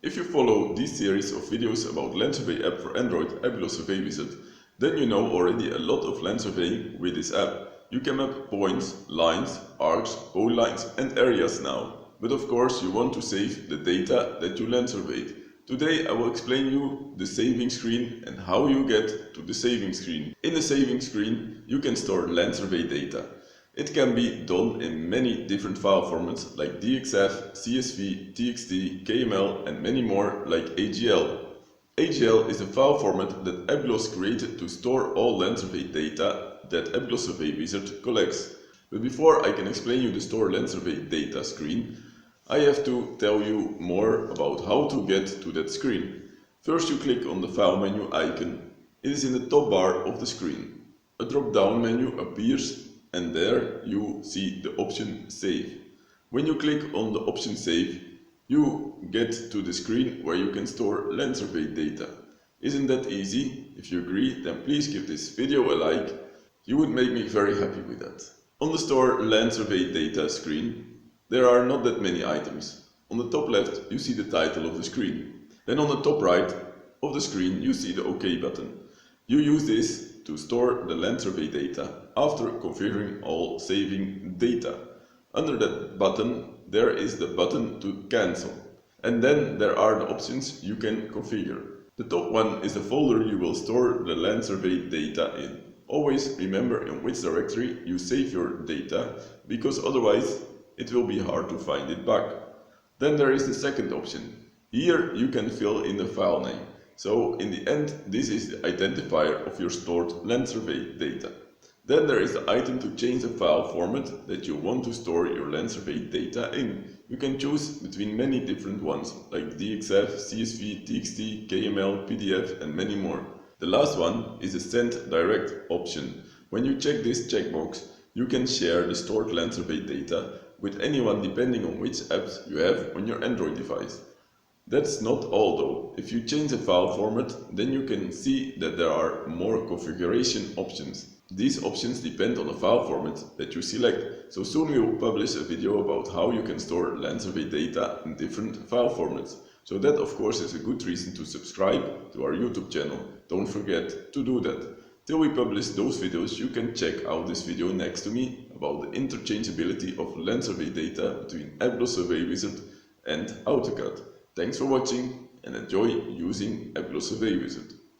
If you follow this series of videos about Land Survey app for Android Apglos Survey Wizard, then you know already a lot of land surveying with this app. You can map points, lines, arcs, polylines and areas now. But of course you want to save the data that you land surveyed. Today I will explain you the saving screen and how you get to the saving screen. In the saving screen you can store land survey data. It can be done in many different file formats like DXF, CSV, TXT, KML and many more like AGL. AGL is a file format that Apglos created to store all land survey data that Apglos Survey Wizard collects. But before I can explain you the store land survey data screen, I have to tell you more about how to get to that screen. First you click on the file menu icon. It is in the top bar of the screen. A drop-down menu appears and there you see the option Save. When you click on the option Save, you get to the screen where you can store land survey data. Isn't that easy? If you agree, then please give this video a like. You would make me very happy with that. On the Store Land Survey Data screen, there are not that many items. On the top left, you see the title of the screen. Then on the top right of the screen, you see the OK button. You use this to store the land survey data after configuring all saving data. Under that button, there is the button to cancel. And then there are the options you can configure. The top one is the folder you will store the land survey data in. Always remember in which directory you save your data, because otherwise it will be hard to find it back. Then there is the second option. Here you can fill in the file name. So in the end, this is the identifier of your stored land survey data. Then there is the item to change the file format that you want to store your land survey data in. You can choose between many different ones like DXF, CSV, TXT, KML, PDF and many more. The last one is the Send Direct option. When you check this checkbox, you can share the stored land survey data with anyone depending on which apps you have on your Android device. That's not all though. If you change the file format, then you can see that there are more configuration options. These options depend on the file format that you select, so soon we will publish a video about how you can store land survey data in different file formats. So that of course is a good reason to subscribe to our YouTube channel. Don't forget to do that. Till we publish those videos, you can check out this video next to me about the interchangeability of land survey data between Apglos Survey Wizard and AutoCAD. Thanks for watching and enjoy using Apglos Survey Wizard.